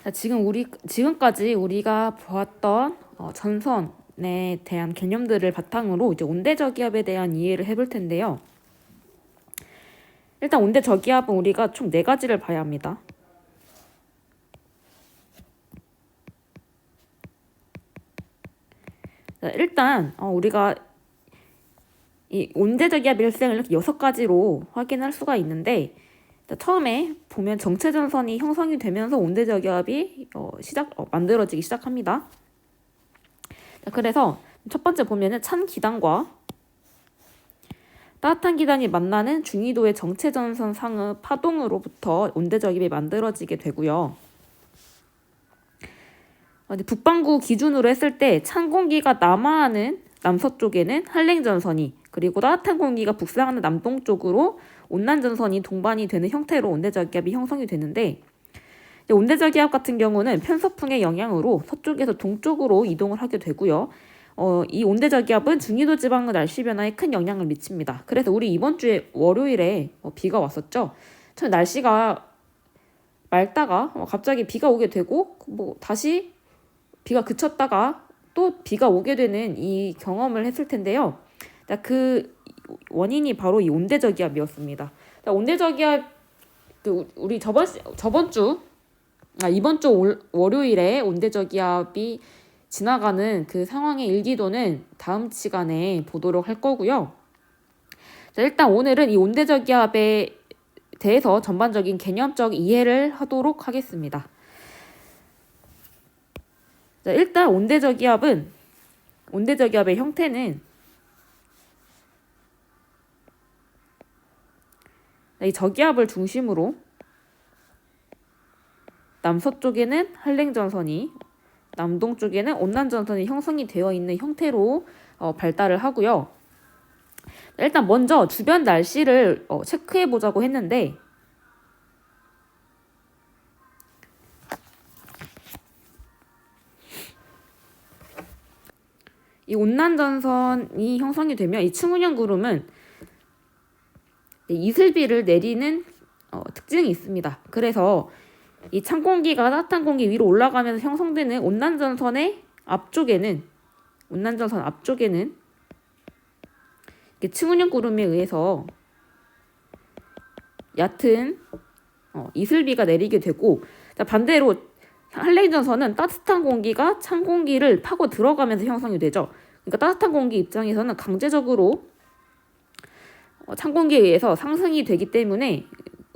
자, 지금까지 우리가 보았던 전선에 대한 개념들을 바탕으로 이제 온대저기압에 대한 이해를 해볼 텐데요. 일단 온대저기압은 우리가 총 4가지를 봐야 합니다. 자, 일단 우리가 이 온대저기압 일생을 이렇게 6가지로 확인할 수가 있는데, 처음에 보면 정체전선이 형성이 되면서 온대저기압이 만들어지기 시작합니다. 자, 그래서 첫 번째 보면은 찬 기단과 따뜻한 기단이 만나는 중위도의 정체전선 상의 파동으로부터 온대저기압이 만들어지게 되고요. 북반구 기준으로 했을 때 찬 공기가 남하하는 남서쪽에는 한랭전선이, 그리고 따뜻한 공기가 북상하는 남동쪽으로 온난전선이 동반이 되는 형태로 온대저기압이 형성이 되는데, 온대저기압 같은 경우는 편서풍의 영향으로 서쪽에서 동쪽으로 이동을 하게 되고요. 이 온대저기압은 중위도 지방의 날씨 변화에 큰 영향을 미칩니다. 그래서 우리 이번 주에 월요일에 비가 왔었죠. 처음 날씨가 맑다가 갑자기 비가 오게 되고 다시 비가 그쳤다가 또 비가 오게 되는 이 경험을 했을 텐데요. 그 원인이 바로 이 온대저기압이었습니다. 온대저기압 우리 이번 주 월요일에 온대저기압이 지나가는 그 상황의 일기도는 다음 시간에 보도록 할 거고요. 자, 일단 오늘은 이 온대저기압에 대해서 전반적인 개념적 이해를 하도록 하겠습니다. 자, 일단 온대저기압의 형태는 이 저기압을 중심으로 남서쪽에는 한랭전선이, 남동쪽에는 온난전선이 형성이 되어 있는 형태로 발달을 하고요. 일단 먼저 주변 날씨를 체크해 보자고 했는데, 이 온난전선이 형성이 되면 이 층운형 구름은 이슬비를 내리는 특징이 있습니다. 그래서 이 찬 공기가 따뜻한 공기 위로 올라가면서 형성되는 온난전선 앞쪽에는 층운형 구름에 의해서 얕은 이슬비가 내리게 되고, 반대로 한랭전선은 따뜻한 공기가 찬 공기를 파고 들어가면서 형성이 되죠. 그러니까 따뜻한 공기 입장에서는 강제적으로 찬 공기에 의해서 상승이 되기 때문에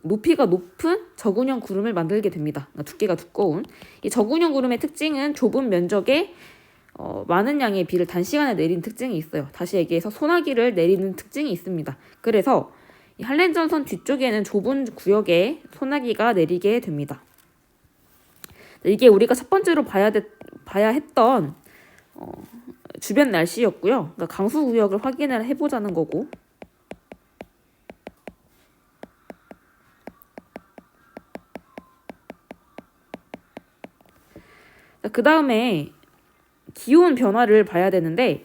높이가 높은 저군형 구름을 만들게 됩니다. 두께가 두꺼운. 이 저군형 구름의 특징은 좁은 면적에 많은 양의 비를 단시간에 내리는 특징이 있어요. 다시 얘기해서 소나기를 내리는 특징이 있습니다. 그래서 이 한랭전선 뒤쪽에는 좁은 구역에 소나기가 내리게 됩니다. 이게 우리가 첫 번째로 봐야 했던 주변 날씨였고요. 그러니까 강수 구역을 확인을 해보자는 거고. 그 다음에 기온 변화를 봐야 되는데,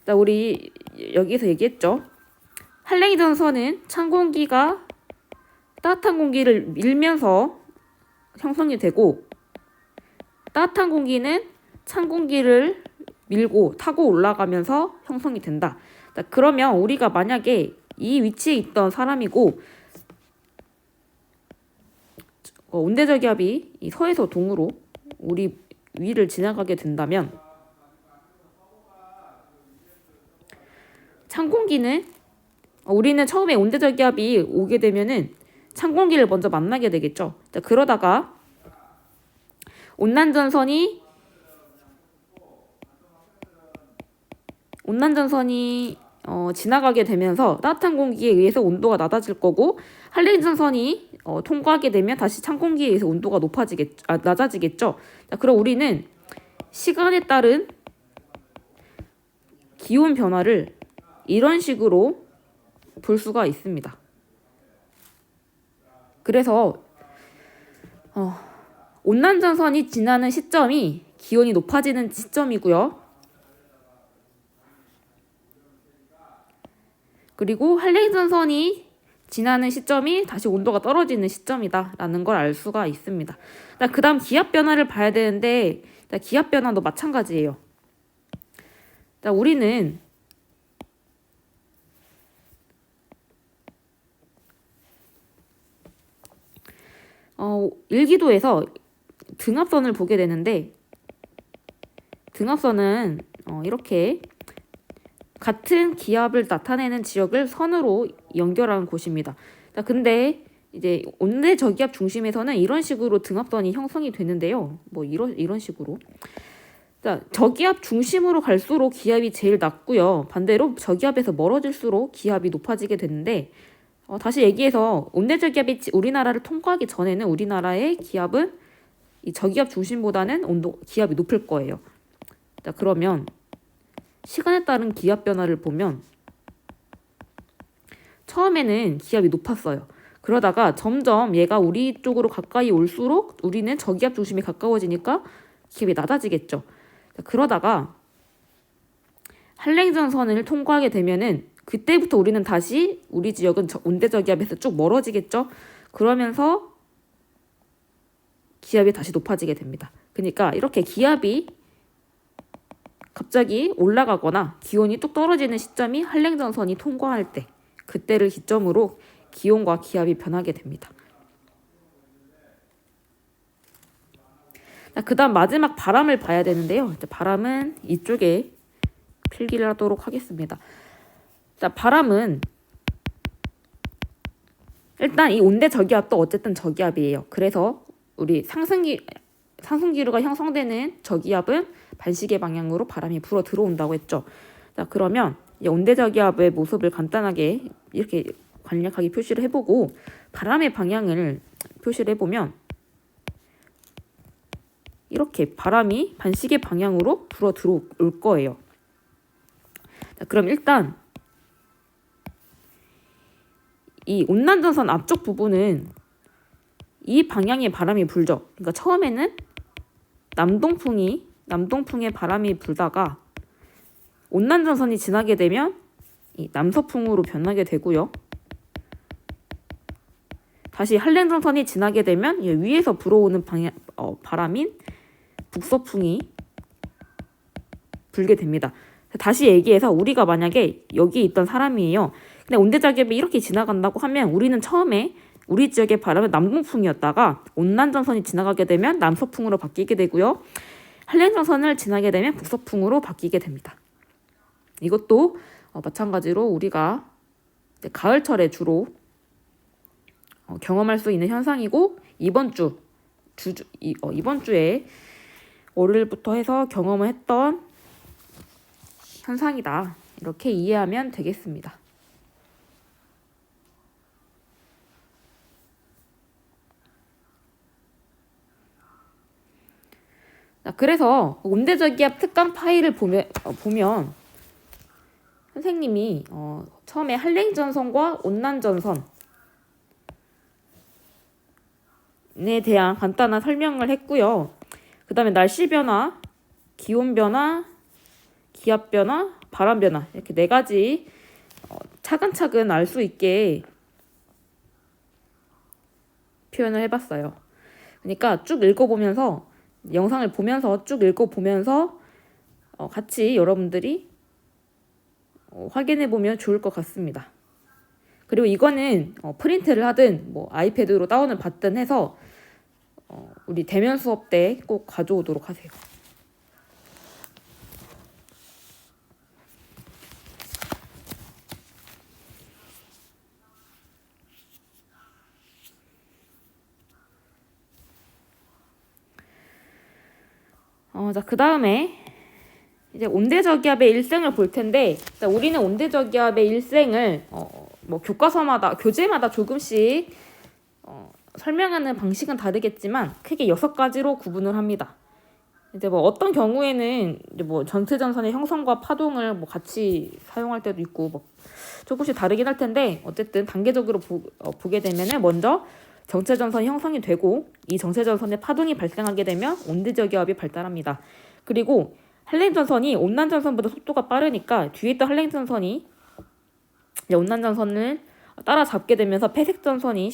우리 여기서 얘기했죠. 한랭전선은 찬 공기가 따뜻한 공기를 밀면서 형성이 되고, 따뜻한 공기는 찬 공기를 밀고 타고 올라가면서 형성이 된다. 그러면 우리가 만약에 이 위치에 있던 사람이고 온대저기압이 이 서에서 동으로 우리 위를 지나가게 된다면, 찬 공기는 우리는 처음에 온대저기압이 오게 되면은 찬 공기를 먼저 만나게 되겠죠. 그러다가 온난전선이 지나가게 되면서 따뜻한 공기에 의해서 온도가 낮아질 거고, 한랭전선이 통과하게 되면 다시 찬 공기에 의해서 온도가 낮아지겠죠. 그럼 우리는 시간에 따른 기온 변화를 이런 식으로 볼 수가 있습니다. 그래서 온난전선이 지나는 시점이 기온이 높아지는 시점이고요. 그리고 한랭전선이 지나는 시점이 다시 온도가 떨어지는 시점이다라는 걸 알 수가 있습니다. 그 다음 기압 변화를 봐야 되는데 기압 변화도 마찬가지예요. 우리는 일기도에서 등압선을 보게 되는데 등압선은 이렇게 같은 기압을 나타내는 지역을 선으로 연결한 곳입니다. 근데 이제 온대 저기압 중심에서는 이런 식으로 등압선이 형성이 되는데요. 뭐 이런 식으로. 저기압 중심으로 갈수록 기압이 제일 낮고요. 반대로 저기압에서 멀어질수록 기압이 높아지게 되는데 다시 얘기해서 온대 저기압이 우리나라를 통과하기 전에는 우리나라의 기압은 이 저기압 중심보다는 기압이 높을 거예요. 그러면 시간에 따른 기압 변화를 보면 처음에는 기압이 높았어요. 그러다가 점점 얘가 우리 쪽으로 가까이 올수록 우리는 저기압 중심이 가까워지니까 기압이 낮아지겠죠. 그러다가 한랭전선을 통과하게 되면은 그때부터 우리는 다시 우리 지역은 온대 저기압에서 쭉 멀어지겠죠. 그러면서 기압이 다시 높아지게 됩니다. 그러니까 이렇게 기압이 갑자기 올라가거나 기온이 뚝 떨어지는 시점이 한랭전선이 통과할 때 그때를 기점으로 기온과 기압이 변하게 됩니다. 그 다음 마지막 바람을 봐야 되는데요. 바람은 이쪽에 필기를 하도록 하겠습니다. 바람은 일단 이 온대 저기압도 어쨌든 저기압이에요. 그래서 우리 상승기류가 형성되는 저기압은 반시계 방향으로 바람이 불어 들어온다고 했죠. 그러면 온대 저기압의 모습을 간단하게 이렇게 간략하게 표시를 해보고 바람의 방향을 표시를 해보면 이렇게 바람이 반시계 방향으로 불어 들어올 거예요. 그럼 일단 이 온난전선 앞쪽 부분은 이 방향의 바람이 불죠. 그러니까 처음에는 남동풍의 바람이 불다가 온난전선이 지나게 되면 이 남서풍으로 변하게 되고요. 다시 한랭전선이 지나게 되면 위에서 불어오는 바람인 북서풍이 불게 됩니다. 다시 얘기해서 우리가 만약에 여기 있던 사람이에요. 근데 온대저기압이 이렇게 지나간다고 하면 우리는 처음에 우리 지역의 바람은 남동풍이었다가 온난전선이 지나가게 되면 남서풍으로 바뀌게 되고요. 한랭전선을 지나게 되면 북서풍으로 바뀌게 됩니다. 이것도 마찬가지로 우리가 가을철에 주로 경험할 수 있는 현상이고 이번 주에 월요일부터 해서 경험을 했던 현상이다. 이렇게 이해하면 되겠습니다. 그래서 온대저기압 특강 파일을 보면 선생님이 처음에 한랭전선과 온난전선에 대한 간단한 설명을 했고요. 그 다음에 날씨 변화, 기온 변화, 기압 변화, 바람 변화 이렇게 4가지 차근차근 알 수 있게 표현을 해봤어요. 그러니까 쭉 읽어보면서 영상을 보면서 쭉 읽어보면서 같이 여러분들이 확인해보면 좋을 것 같습니다. 그리고 이거는 프린트를 하든 뭐 아이패드로 다운을 받든 해서 우리 대면 수업 때 꼭 가져오도록 하세요. 그 다음에 이제 온대저기압의 일생을 볼 텐데 우리는 온대저기압의 일생을 뭐 교재마다 조금씩 설명하는 방식은 다르겠지만 크게 6가지로 구분을 합니다. 이제 뭐 어떤 경우에는 이제 뭐 전체전선의 형성과 파동을 뭐 같이 사용할 때도 있고 뭐 조금씩 다르긴 할 텐데 어쨌든 단계적으로 보게 되면은 먼저 정체전선이 형성이 되고 이 정체전선에 파동이 발생하게 되면 온대저기압이 발달합니다. 그리고 한랭전선이 온난전선보다 속도가 빠르니까 뒤에 있던 한랭전선이 온난전선을 따라잡게 되면서 폐색이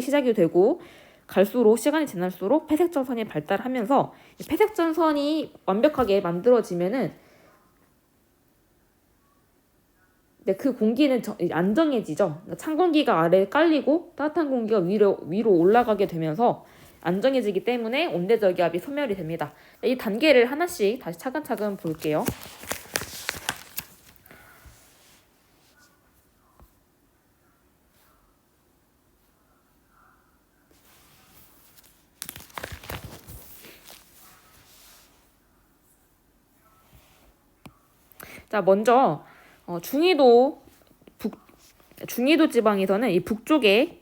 시작이 되고 갈수록 시간이 지날수록 폐색 전선이 발달하면서 폐색 전선이 완벽하게 만들어지면은 그 공기는 안정해지죠. 찬 공기가 아래에 깔리고 따뜻한 공기가 위로 올라가게 되면서 안정해지기 때문에 온대저기압이 소멸이 됩니다. 이 단계를 하나씩 다시 차근차근 볼게요. 자, 먼저 중위도 지방에서는 이 북쪽에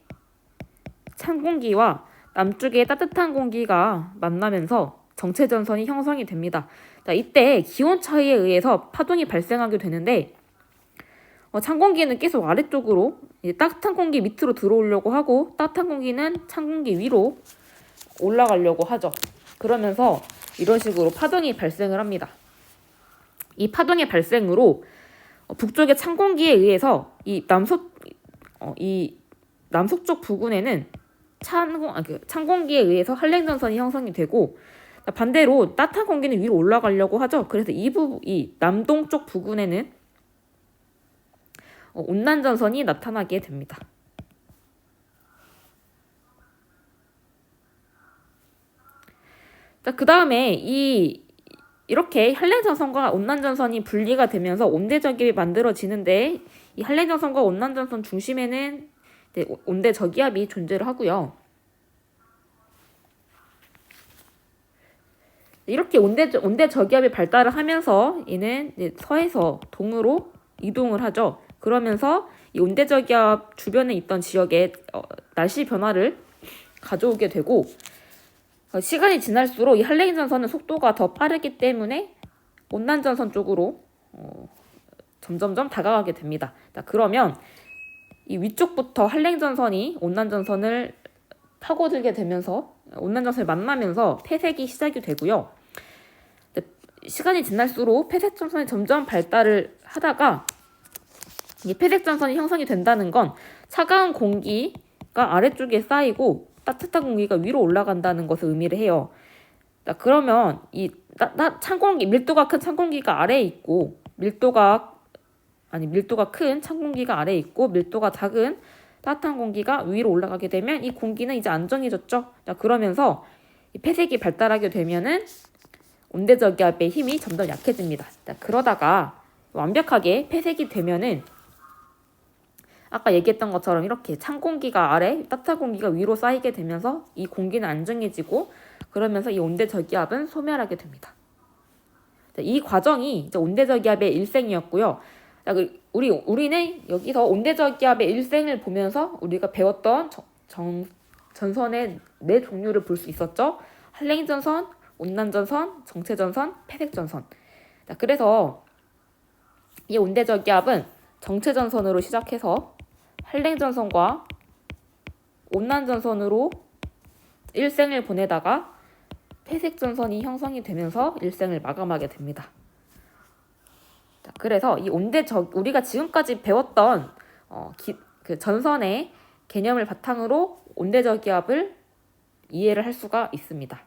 찬 공기와 남쪽에 따뜻한 공기가 만나면서 정체전선이 형성이 됩니다. 자, 이때 기온 차이에 의해서 파동이 발생하게 되는데 찬 공기는 계속 아래쪽으로 따뜻한 공기 밑으로 들어오려고 하고 따뜻한 공기는 찬 공기 위로 올라가려고 하죠. 그러면서 이런 식으로 파동이 발생을 합니다. 이 파동의 발생으로 북쪽의 찬 공기에 의해서 이 남서쪽 부근에는 찬 공기에 의해서 한랭전선이 형성이 되고 반대로 따뜻한 공기는 위로 올라가려고 하죠. 그래서 이 남동쪽 부근에는 온난전선이 나타나게 됩니다. 자, 그 다음에 이렇게 한랭전선과 온난전선이 분리가 되면서 온대저기압이 만들어지는데 이 한랭전선과 온난전선 중심에는 온대저기압이 존재를 하고요. 이렇게 온대저기압이 발달을 하면서 얘는 서에서 동으로 이동을 하죠. 그러면서 이 온대저기압 주변에 있던 지역에 날씨 변화를 가져오게 되고 시간이 지날수록 이 한랭전선은 속도가 더 빠르기 때문에 온난전선 쪽으로 점점점 다가가게 됩니다. 자, 그러면 이 위쪽부터 한랭전선이 온난전선을 파고들게 되면서 온난전선을 만나면서 폐색이 시작이 되고요. 시간이 지날수록 폐색전선이 점점 발달을 하다가 이 폐색전선이 형성이 된다는 건 차가운 공기가 아래쪽에 쌓이고 따뜻한 공기가 위로 올라간다는 것을 의미를 해요. 그러면 이 밀도가 큰 찬 공기가 아래에 있고 밀도가 큰 찬 공기가 아래에 있고 밀도가 작은 따뜻한 공기가 위로 올라가게 되면 이 공기는 이제 안정해졌죠. 그러면서 이 폐색이 발달하게 되면은 온대저기압의 힘이 점점 약해집니다. 그러다가 완벽하게 폐색이 되면은 아까 얘기했던 것처럼 이렇게 찬 공기가 아래, 따뜻한 공기가 위로 쌓이게 되면서 이 공기는 안정해지고 그러면서 이 온대저기압은 소멸하게 됩니다. 이 과정이 이제 온대저기압의 일생이었고요. 우리는 여기서 온대저기압의 일생을 보면서 우리가 배웠던 전선의 4종류를 볼 수 있었죠. 한랭전선, 온난전선, 정체전선, 폐색전선. 그래서 이 온대저기압은 정체전선으로 시작해서 한랭전선과 온난전선으로 일생을 보내다가 폐색전선이 형성이 되면서 일생을 마감하게 됩니다. 그래서 이 우리가 지금까지 배웠던 그 전선의 개념을 바탕으로 온대저기압을 이해를 할 수가 있습니다.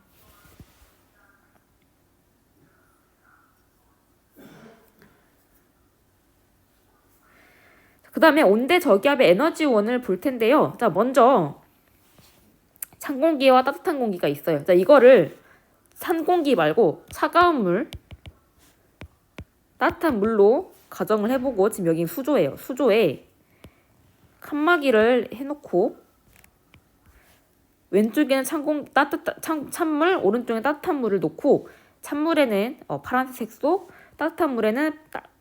그 다음에 온대저기압의 에너지원을 볼 텐데요. 자, 먼저 찬 공기와 따뜻한 공기가 있어요. 자, 이거를 찬 공기 말고 차가운 물, 따뜻한 물로 가정을 해보고 지금 여기 수조예요. 수조에 칸막이를 해놓고 왼쪽에는 찬물, 오른쪽에 따뜻한 물을 놓고 찬물에는 파란색 색소, 따뜻한 물에는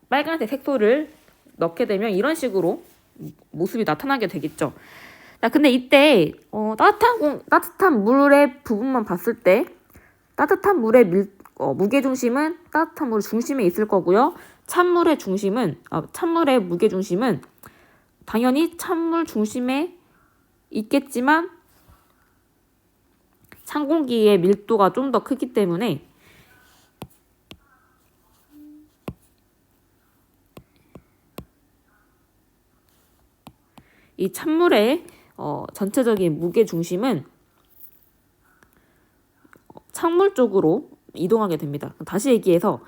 빨간색 색소를 넣게 되면 이런 식으로 모습이 나타나게 되겠죠. 근데 이때 따뜻한 물의 부분만 봤을 때 따뜻한 물의 무게중심은 따뜻한 물 중심에 있을 거고요. 찬물의 무게중심은 당연히 찬물 중심에 있겠지만 찬 공기의 밀도가 좀 더 크기 때문에 이 찬물의 전체적인 무게 중심은 찬물 쪽으로 이동하게 됩니다. 다시 얘기해서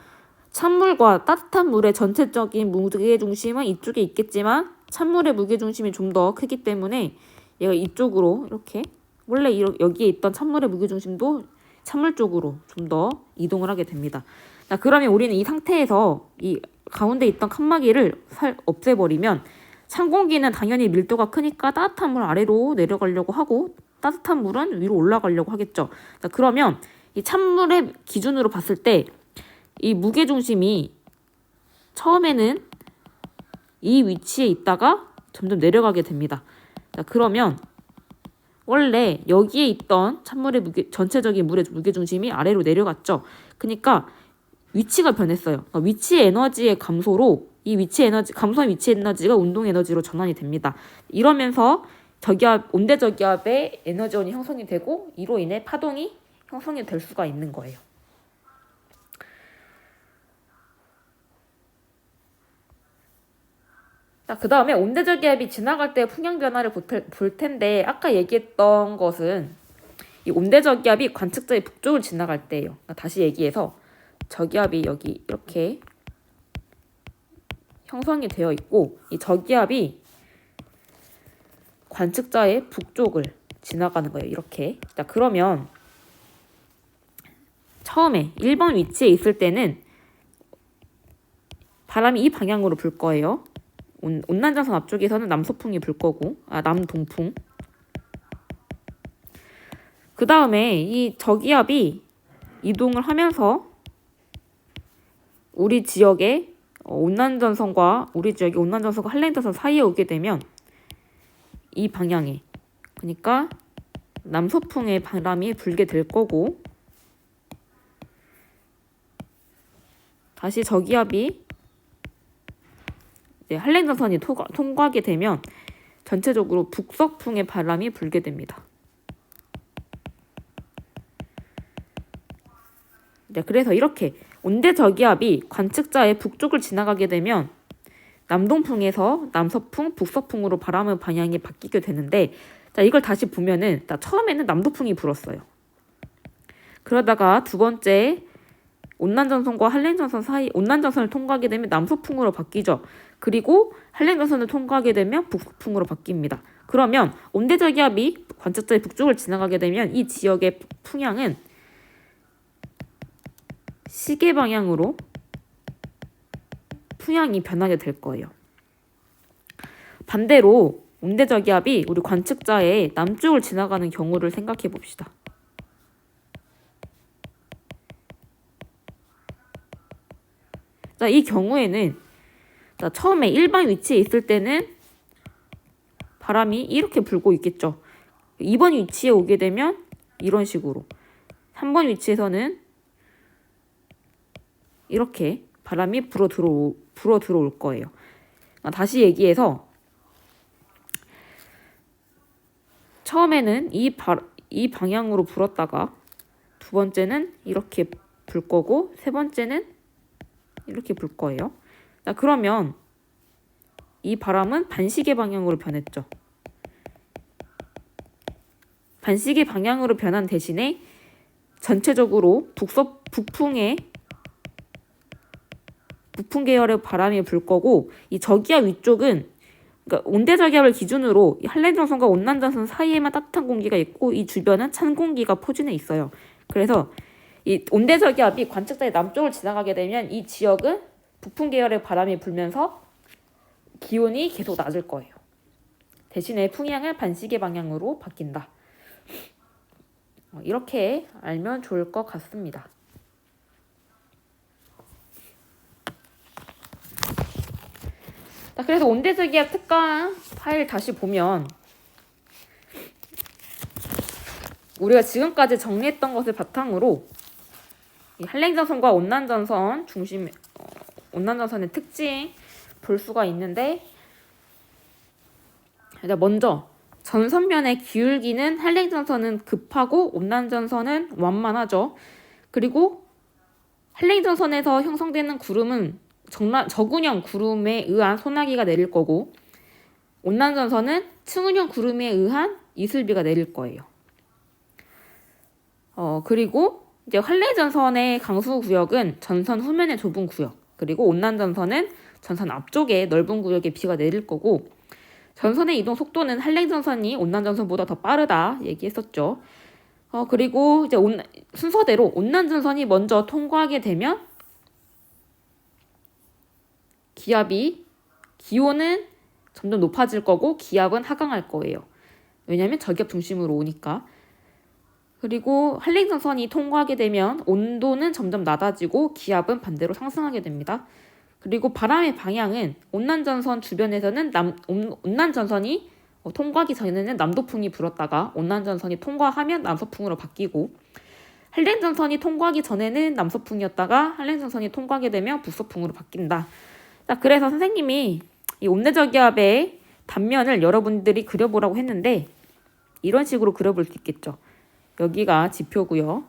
찬물과 따뜻한 물의 전체적인 무게 중심은 이쪽에 있겠지만 찬물의 무게 중심이 좀 더 크기 때문에 얘가 이쪽으로 이렇게 원래 여기에 있던 찬물의 무게 중심도 찬물 쪽으로 좀 더 이동을 하게 됩니다. 자, 그러면 우리는 이 상태에서 이 가운데 있던 칸막이를 없애버리면 찬 공기는 당연히 밀도가 크니까 따뜻한 물 아래로 내려가려고 하고 따뜻한 물은 위로 올라가려고 하겠죠. 자, 그러면 이 찬물의 기준으로 봤을 때 이 무게중심이 처음에는 이 위치에 있다가 점점 내려가게 됩니다. 자, 그러면 원래 여기에 있던 찬물의 전체적인 물의 무게중심이 아래로 내려갔죠. 그러니까 위치가 변했어요. 그러니까 위치 에너지의 감소로 이 감소한 위치 에너지가 운동 에너지로 전환이 됩니다. 이러면서 온대 저기압의 에너지원이 형성이 되고 이로 인해 파동이 형성이 될 수가 있는 거예요. 자, 그 다음에 온대 저기압이 지나갈 때 풍향 변화를 볼 텐데 아까 얘기했던 것은 이 온대 저기압이 관측자의 북쪽을 지나갈 때예요. 그러니까 다시 얘기해서 저기압이 여기 이렇게 형성이 되어 있고 이 저기압이 관측자의 북쪽을 지나가는 거예요. 이렇게. 자, 그러면 처음에 1번 위치에 있을 때는 바람이 이 방향으로 불 거예요. 온난전선 앞쪽에서는 남서풍이 불 거고, 남동풍. 그 다음에 이 저기압이 이동을 하면서 우리 지역의 온난전선과 한랭전선 사이에 오게 되면 이 방향에, 그러니까 남서풍의 바람이 불게 될 거고, 다시 저기압이 한랭전선이 통과하게 되면 전체적으로 북서풍의 바람이 불게 됩니다. 그래서 이렇게 온대 저기압이 관측자의 북쪽을 지나가게 되면 남동풍에서 남서풍, 북서풍으로 바람의 방향이 바뀌게 되는데, 자, 이걸 다시 보면은 처음에는 남도풍이 불었어요. 그러다가 두 번째 온난전선과 한랭전선 사이, 온난전선을 통과하게 되면 남서풍으로 바뀌죠. 그리고 한랭전선을 통과하게 되면 북서풍으로 바뀝니다. 그러면 온대 저기압이 관측자의 북쪽을 지나가게 되면 이 지역의 풍향은 시계 방향으로 풍향이 변하게 될 거예요. 반대로 온대 저기압이 우리 관측자의 남쪽을 지나가는 경우를 생각해 봅시다. 자, 이 경우에는 처음에 일반 위치에 있을 때는 바람이 이렇게 불고 있겠죠. 2번 위치에 오게 되면 이런 식으로, 3번 위치에서는 이렇게 바람이 불어 들어올 거예요. 다시 얘기해서 처음에는 이 방향으로 불었다가 두 번째는 이렇게 불 거고 세 번째는 이렇게 불 거예요. 자, 그러면 이 바람은 반시계 방향으로 변했죠. 반시계 방향으로 변한 대신에 전체적으로 북풍 계열의 바람이 불 거고, 이 저기압 위쪽은, 그러니까 온대 저기압을 기준으로 한랭전선과 온난전선 사이에만 따뜻한 공기가 있고 이 주변은 찬 공기가 포진해 있어요. 그래서 이 온대 저기압이 관측자의 남쪽을 지나가게 되면 이 지역은 북풍 계열의 바람이 불면서 기온이 계속 낮을 거예요. 대신에 풍향은 반시계 방향으로 바뀐다. 이렇게 알면 좋을 것 같습니다. 자, 그래서 온대 저기압 특강 파일 다시 보면 우리가 지금까지 정리했던 것을 바탕으로 이 한랭전선과 온난전선의 특징 볼 수가 있는데, 먼저 전선면의 기울기는 한랭전선은 급하고 온난전선은 완만하죠. 그리고 한랭전선에서 형성되는 구름은 저군형 구름에 의한 소나기가 내릴 거고, 온난전선은 층운형 구름에 의한 이슬비가 내릴 거예요. 그리고 이제 한랭전선의 강수 구역은 전선 후면의 좁은 구역, 그리고 온난전선은 전선 앞쪽에 넓은 구역에 비가 내릴 거고, 전선의 이동 속도는 한랭전선이 온난전선보다 더 빠르다 얘기했었죠. 그리고 이제 순서대로 온난전선이 먼저 통과하게 되면 기온은 점점 높아질 거고 기압은 하강할 거예요. 왜냐하면 저기압 중심으로 오니까. 그리고 한랭전선이 통과하게 되면 온도는 점점 낮아지고 기압은 반대로 상승하게 됩니다. 그리고 바람의 방향은 온난전선 주변에서는 온난전선이 통과하기 전에는 남도풍이 불었다가 온난전선이 통과하면 남서풍으로 바뀌고, 한랭전선이 통과하기 전에는 남서풍이었다가 한랭전선이 통과하게 되면 북서풍으로 바뀐다. 그래서 선생님이 이 온내저기압의 단면을 여러분들이 그려보라고 했는데 이런 식으로 그려볼 수 있겠죠. 여기가 지표고요.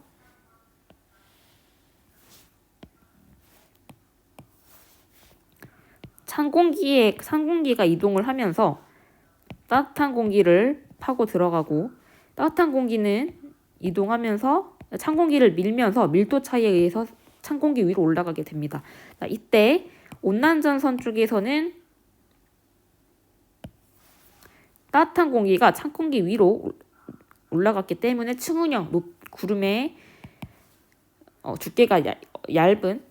찬 공기가 이동을 하면서 따뜻한 공기를 파고 들어가고, 따뜻한 공기는 이동하면서 찬 공기를 밀면서 밀도 차이에 의해서 찬 공기 위로 올라가게 됩니다. 이때 온난전선 쪽에서는 따뜻한 공기가 찬 공기 위로 올라갔기 때문에 층운형 구름의 두께가 얇은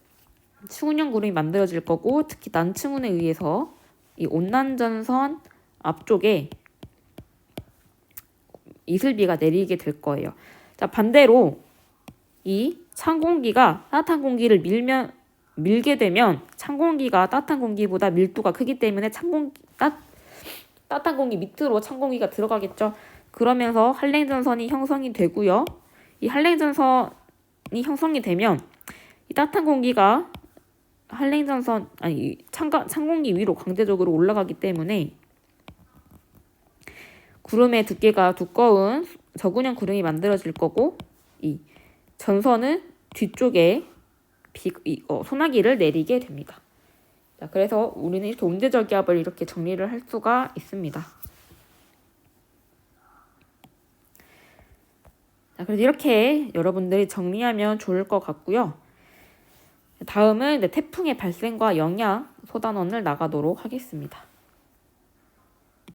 층운형 구름이 만들어질 거고, 특히 난층운에 의해서 이 온난전선 앞쪽에 이슬비가 내리게 될 거예요. 반대로 이 찬 공기가 따뜻한 공기를 밀게 되면 찬 공기가 따뜻한 공기보다 밀도가 크기 때문에 따뜻한 공기 밑으로 찬 공기가 들어가겠죠. 그러면서 한랭전선이 형성이 되고요. 이 한랭전선이 형성이 되면 이 따뜻한 공기가 찬 공기 위로 강제적으로 올라가기 때문에 구름의 두께가 두꺼운 저근형 구름이 만들어질 거고, 이 전선은 뒤쪽에 소나기를 내리게 됩니다. 그래서 우리는 이렇게 온대저기압을 이렇게 정리를 할 수가 있습니다. 그래서 이렇게 여러분들이 정리하면 좋을 것 같고요. 다음은 태풍의 발생과 영향 소단원을 나가도록 하겠습니다.